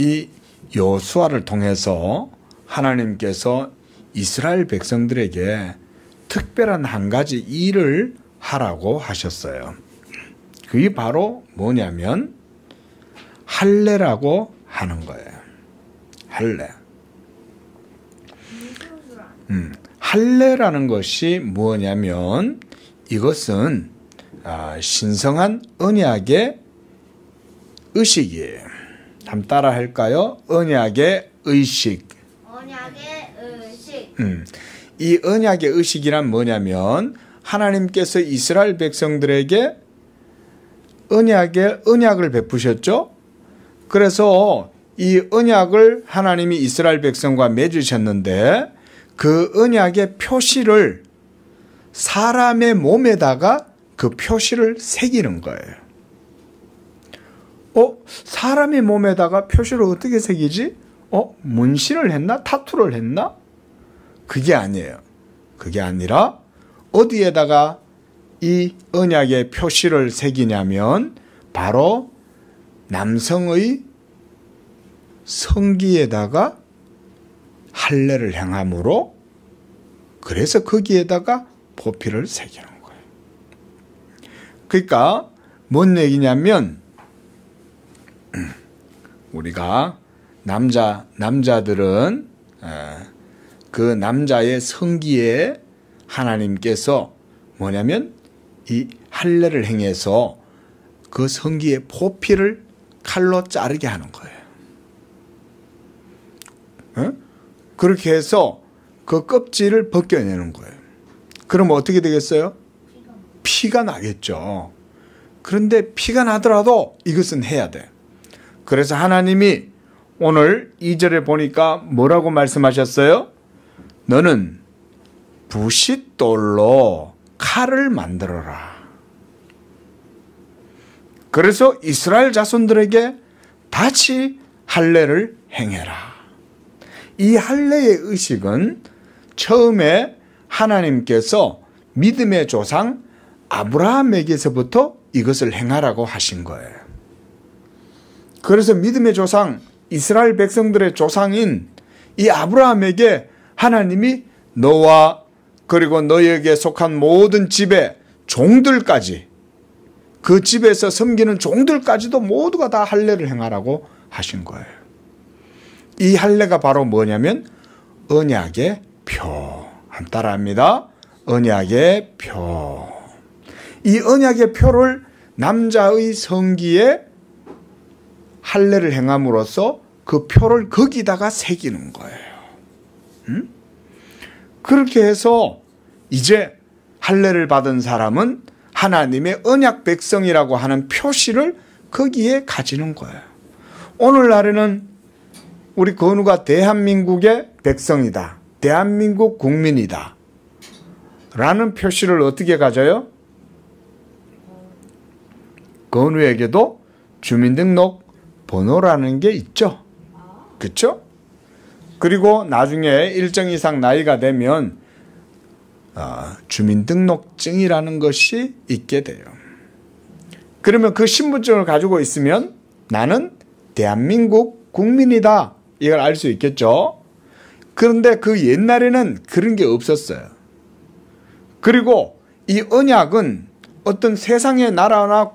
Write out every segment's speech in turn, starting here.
이 여호수아를 통해서 하나님께서 이스라엘 백성들에게 특별한 한 가지 일을 하라고 하셨어요. 그게 바로 뭐냐면 할례라고 하는 거예요. 할례. 할례라는 것이 뭐냐면 이것은 신성한 언약의 의식이에요. 한번 따라 할까요? 언약의 의식. 언약의 의식. 이 언약의 의식이란 뭐냐면 하나님께서 이스라엘 백성들에게 언약을 베푸셨죠. 그래서 이 언약을 하나님이 이스라엘 백성과 맺으셨는데 그 언약의 표시를 사람의 몸에다가 그 표시를 새기는 거예요. 사람의 몸에다가 표시를 어떻게 새기지? 문신을 했나? 타투를 했나? 그게 아니에요. 그게 아니라 어디에다가 이 언약의 표시를 새기냐면 바로 남성의 성기에다가 할례를 행함으로 그래서 거기에다가 보피를 새기는 거예요. 그러니까 뭔 얘기냐면 우리가 남자들은 그 남자의 성기에 하나님께서 뭐냐면 이 할례를 행해서 그 성기의 보피를 칼로 자르게 하는 거예요. 그렇게 해서 그 껍질을 벗겨내는 거예요. 그럼 어떻게 되겠어요? 피가 나겠죠. 그런데 피가 나더라도 이것은 해야 돼. 그래서 하나님이 오늘 2절에 보니까 뭐라고 말씀하셨어요? 너는 부싯돌로 칼을 만들어라. 그래서 이스라엘 자손들에게 다시 할례를 행해라. 이 할례의 의식은 처음에 하나님께서 믿음의 조상 아브라함에게서부터 이것을 행하라고 하신 거예요. 그래서 믿음의 조상 이스라엘 백성들의 조상인 이 아브라함에게 하나님이 너와 그리고 너에게 속한 모든 집의 종들까지 그 집에서 섬기는 종들까지도 모두가 다 할례를 행하라고 하신 거예요. 이 할례가 바로 뭐냐면 언약의 표. 한 따라합니다. 언약의 표. 이 언약의 표를 남자의 성기에 할례를 행함으로써 그 표를 거기다가 새기는 거예요. 그렇게 해서 이제 할례를 받은 사람은 하나님의 언약 백성이라고 하는 표시를 거기에 가지는 거예요. 오늘날에는 우리 건우가 대한민국의 백성이다. 대한민국 국민이다. 라는 표시를 어떻게 가져요? 건우에게도 주민등록 번호라는 게 있죠. 그렇죠? 그리고 나중에 일정 이상 나이가 되면 주민등록증이라는 것이 있게 돼요. 그러면 그 신분증을 가지고 있으면 나는 대한민국 국민이다. 이걸 알 수 있겠죠. 그런데 그 옛날에는 그런 게 없었어요. 그리고 이 언약은 어떤 세상의 나라나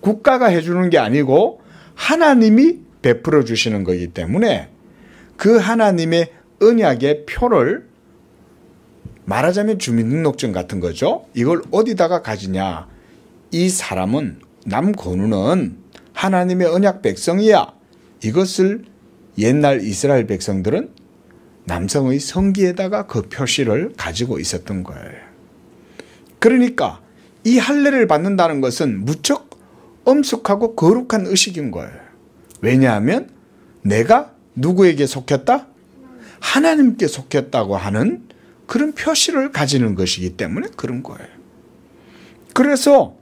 국가가 해주는 게 아니고 하나님이 베풀어 주시는 거기 때문에 그 하나님의 언약의 표를 말하자면 주민등록증 같은 거죠. 이걸 어디다가 가지냐. 이 사람은 남건우는 하나님의 언약 백성이야. 이것을 옛날 이스라엘 백성들은 남성의 성기에다가 그 표시를 가지고 있었던 거예요. 그러니까 이 할례를 받는다는 것은 무척 엄숙하고 거룩한 의식인 거예요. 왜냐하면 내가 누구에게 속했다? 하나님께 속했다고 하는 그런 표시를 가지는 것이기 때문에 그런 거예요. 그래서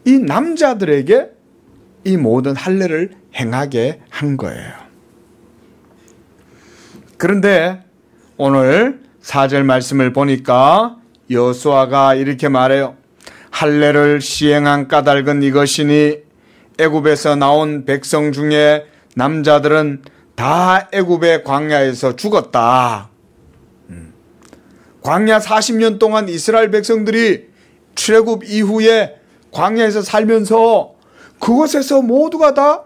이 남자들에게 이 모든 할례를 행하게 한 거예요. 그런데 오늘 4절 말씀을 보니까 여호수아가 이렇게 말해요. 할례를 시행한 까닭은 이것이니 애굽에서 나온 백성 중에 남자들은 다 애굽의 광야에서 죽었다. 광야 40년 동안 이스라엘 백성들이 출애굽 이후에 광야에서 살면서 그곳에서 모두가 다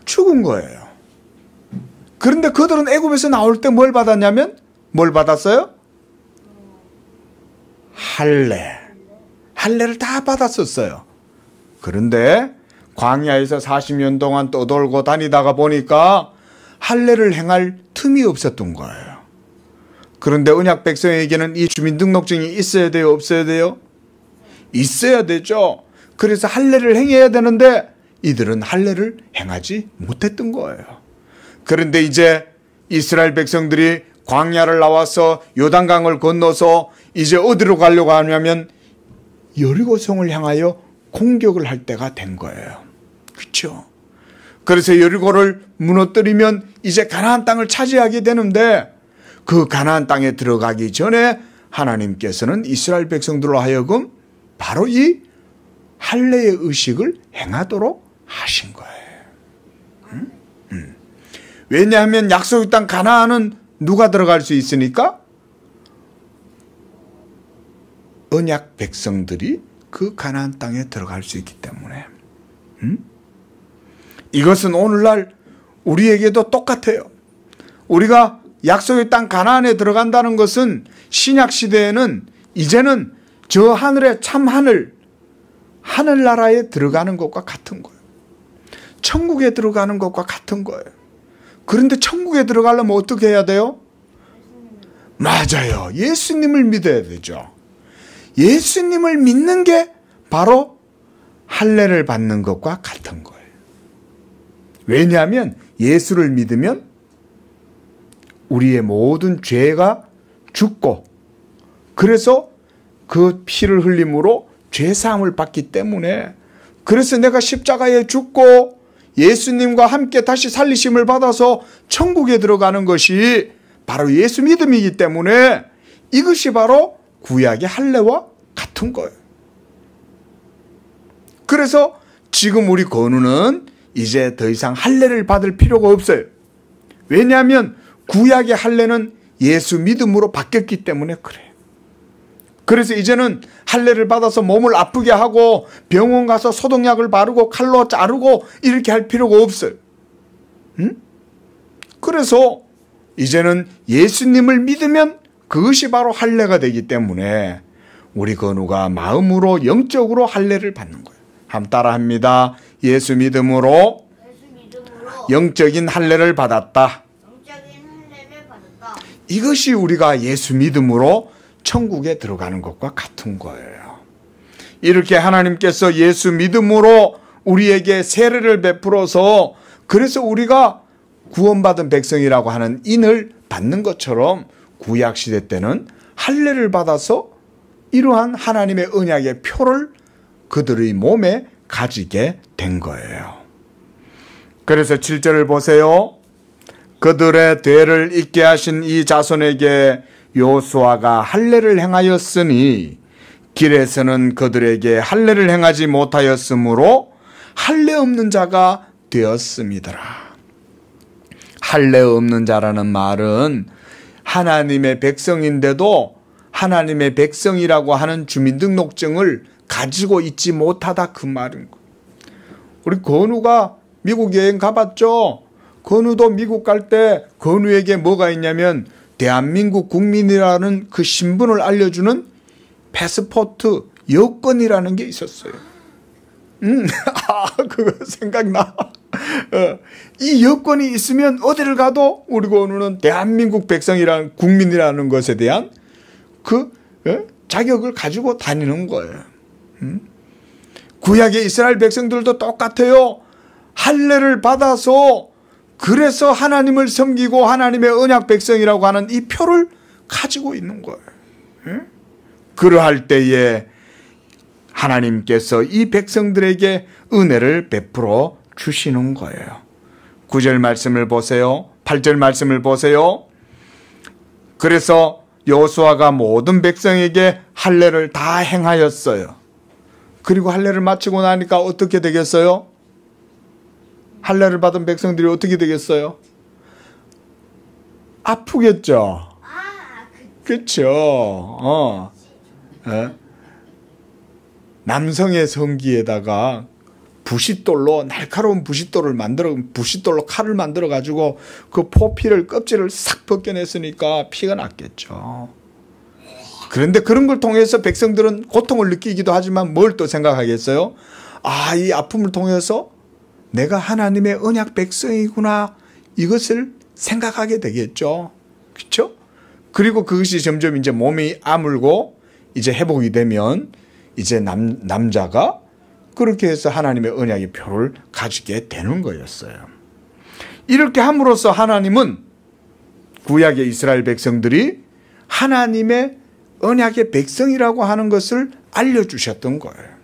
죽은 거예요. 그런데 그들은 애굽에서 나올 때 뭘 받았냐면 뭘 받았어요? 할례를 다 받았었어요. 그런데 광야에서 40년 동안 떠돌고 다니다가 보니까 할례를 행할 틈이 없었던 거예요. 그런데 언약 백성에게는 이 주민등록증이 있어야 돼요? 없어야 돼요? 있어야 되죠. 그래서 할례를 행해야 되는데 이들은 할례를 행하지 못했던 거예요. 그런데 이제 이스라엘 백성들이 광야를 나와서 요단강을 건너서 이제 어디로 가려고 하냐면 여리고성을 향하여 공격을 할 때가 된 거예요. 그렇죠? 그래서 여리고를 무너뜨리면 이제 가나안 땅을 차지하게 되는데 그 가나안 땅에 들어가기 전에 하나님께서는 이스라엘 백성들로 하여금 바로 이 할례의 의식을 행하도록 하신 거예요. 왜냐하면 약속의 땅 가나안은 누가 들어갈 수 있으니까? 언약 백성들이 그 가나안 땅에 들어갈 수 있기 때문에. 이것은 오늘날 우리에게도 똑같아요. 우리가 약속의 땅 가나안에 들어간다는 것은 신약 시대에는 이제는 저 하늘의 참 하늘나라에 들어가는 것과 같은 거예요. 천국에 들어가는 것과 같은 거예요. 그런데 천국에 들어가려면 어떻게 해야 돼요? 맞아요. 예수님을 믿어야 되죠. 예수님을 믿는 게 바로 할례를 받는 것과 같은 거예요. 왜냐하면 예수를 믿으면 우리의 모든 죄가 죽고 그래서 그 피를 흘림으로 죄사함을 받기 때문에 그래서 내가 십자가에 죽고 예수님과 함께 다시 살리심을 받아서 천국에 들어가는 것이 바로 예수 믿음이기 때문에 이것이 바로 구약의 할례와 같은 거예요. 그래서 지금 우리 건우는 이제 더 이상 할례를 받을 필요가 없어요. 왜냐하면 구약의 할례는 예수 믿음으로 바뀌었기 때문에 그래요. 그래서 이제는 할례를 받아서 몸을 아프게 하고 병원 가서 소독약을 바르고 칼로 자르고 이렇게 할 필요가 없어요. 그래서 이제는 예수님을 믿으면 그것이 바로 할례가 되기 때문에 우리 건우가 마음으로 영적으로 할례를 받는 거예요. 한번 따라합니다. 예수 믿음으로 영적인 할례를 받았다. 이것이 우리가 예수 믿음으로 천국에 들어가는 것과 같은 거예요. 이렇게 하나님께서 예수 믿음으로 우리에게 세례를 베풀어서 그래서 우리가 구원받은 백성이라고 하는 인을 받는 것처럼 구약시대 때는 할례를 받아서 이러한 하나님의 언약의 표를 그들의 몸에 가지게 된 거예요. 그래서 7절을 보세요. 그들의 죄를 잊게 하신 이 자손에게 여호수아가 할례를 행하였으니 길에서는 그들에게 할례를 행하지 못하였으므로 할례 없는 자가 되었음이더라. 할례 없는 자라는 말은 하나님의 백성인데도 하나님의 백성이라고 하는 주민등록증을 가지고 있지 못하다 그 말인 거예요. 우리 건우가 미국 여행 가봤죠? 건우도 미국 갈 때 건우에게 뭐가 있냐면 대한민국 국민이라는 그 신분을 알려주는 패스포트 여권이라는 게 있었어요. 그거 생각나. 이 여권이 있으면 어디를 가도 우리 건우는 대한민국 백성이라는 국민이라는 것에 대한 그 자격을 가지고 다니는 거예요. 구약의 이스라엘 백성들도 똑같아요. 할례를 받아서 그래서 하나님을 섬기고 하나님의 언약 백성이라고 하는 이 표를 가지고 있는 거예요. 그러할 때에 하나님께서 이 백성들에게 은혜를 베풀어 주시는 거예요. 9절 말씀을 보세요. 8절 말씀을 보세요. 그래서 여호수아가 모든 백성에게 할례를 다 행하였어요. 그리고 할례를 마치고 나니까 어떻게 되겠어요? 할례를 받은 백성들이 어떻게 되겠어요? 아프겠죠. 아, 그렇죠. 남성의 성기에다가 부싯돌로 날카로운 부싯돌로 칼을 만들어 가지고 그 포피를 껍질을 싹 벗겨냈으니까 피가 났겠죠. 그런데 그런 걸 통해서 백성들은 고통을 느끼기도 하지만 뭘 또 생각하겠어요? 아, 이 아픔을 통해서 내가 하나님의 언약 백성이구나, 이것을 생각하게 되겠죠. 그렇죠? 그리고 그것이 점점 이제 몸이 아물고 이제 회복이 되면 이제 남자가 그렇게 해서 하나님의 언약의 표를 가지게 되는 거였어요. 이렇게 함으로써 하나님은 구약의 이스라엘 백성들이 하나님의 언약의 백성이라고 하는 것을 알려주셨던 거예요.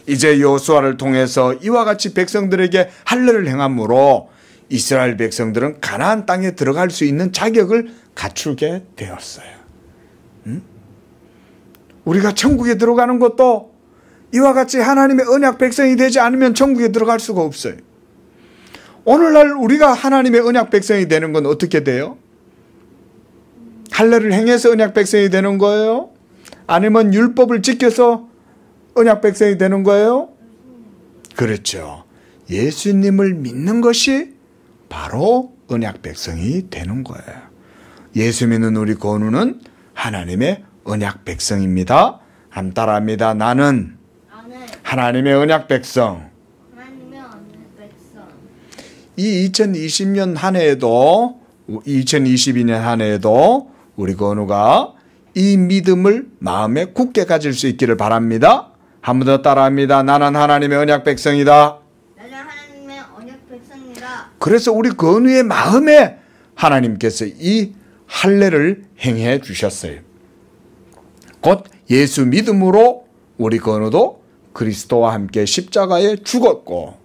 이제 여호수아를 통해서 이와 같이 백성들에게 할례를 행함으로 이스라엘 백성들은 가나안 땅에 들어갈 수 있는 자격을 갖추게 되었어요. 우리가 천국에 들어가는 것도 이와 같이 하나님의 언약 백성이 되지 않으면 천국에 들어갈 수가 없어요. 오늘날 우리가 하나님의 언약 백성이 되는 건 어떻게 돼요? 할례를 행해서 언약 백성이 되는 거예요? 아니면 율법을 지켜서 언약 백성이 되는 거예요? 그렇죠. 예수님을 믿는 것이 바로 언약 백성이 되는 거예요. 예수 믿는 우리 건우는 하나님의 언약 백성입니다. 함 따라합니다. 나는 하나님의 언약 백성. 하나님의 언약 백성. 이 2020년 한 해에도 2022년 한 해에도 우리 건우가 이 믿음을 마음에 굳게 가질 수 있기를 바랍니다. 한 번 더 따라합니다. 나는 하나님의 언약 백성이다. 나는 하나님의 언약 백성이다. 그래서 우리 건우의 마음에 하나님께서 이 할례를 행해 주셨어요. 곧 예수 믿음으로 우리 건우도 그리스도와 함께 십자가에 죽었고,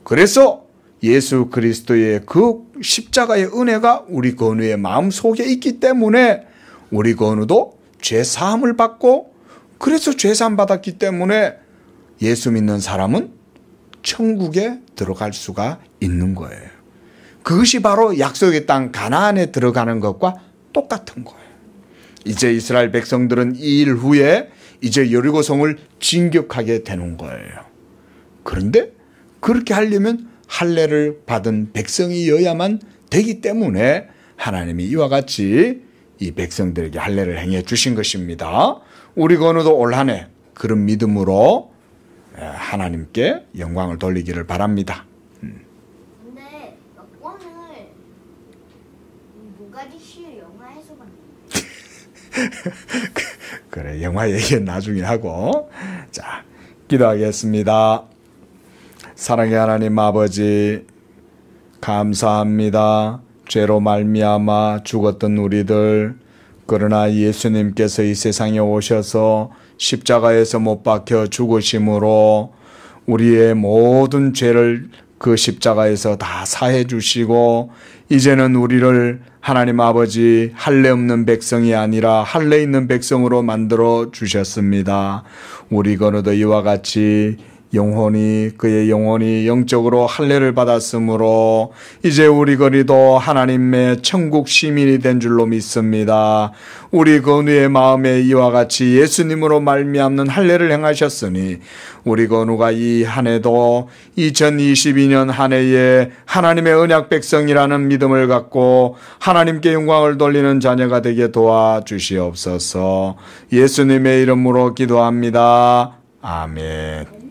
그래서 예수 그리스도의 그 십자가의 은혜가 우리 건우의 마음 속에 있기 때문에 우리 건우도 죄 사함을 받고, 그래서 죄 사함 받았기 때문에 예수 믿는 사람은 천국에 들어갈 수가 있는 거예요. 그것이 바로 약속의 땅 가나안에 들어가는 것과 똑같은 거예요. 이제 이스라엘 백성들은 이 일 후에 이제 여리고성을 진격하게 되는 거예요. 그런데 그렇게 하려면 할례를 받은 백성이어야만 되기 때문에 하나님이 이와 같이 이 백성들에게 할례를 행해 주신 것입니다. 우리 건우도 올 한 해 그런 믿음으로 하나님께 영광을 돌리기를 바랍니다. 근데 여권을 모가디슈 영화에서 봤는데. 그래, 영화 얘기는 나중에 하고. 자, 기도하겠습니다. 사랑의 하나님 아버지, 감사합니다. 죄로 말미암아 죽었던 우리들, 그러나 예수님께서 이 세상에 오셔서 십자가에서 못 박혀 죽으심으로 우리의 모든 죄를 그 십자가에서 다 사해 주시고, 이제는 우리를 하나님 아버지 할례 없는 백성이 아니라 할례 있는 백성으로 만들어 주셨습니다. 우리 건우도 이와 같이 그의 영혼이 영적으로 할례를 받았으므로 이제 우리 건우도 하나님의 천국 시민이 된 줄로 믿습니다. 우리 건우의 마음에 이와 같이 예수님으로 말미암는 할례를 행하셨으니 우리 건우가 이 한 해도 2022년 한 해에 하나님의 언약 백성이라는 믿음을 갖고 하나님께 영광을 돌리는 자녀가 되게 도와주시옵소서. 예수님의 이름으로 기도합니다. 아멘.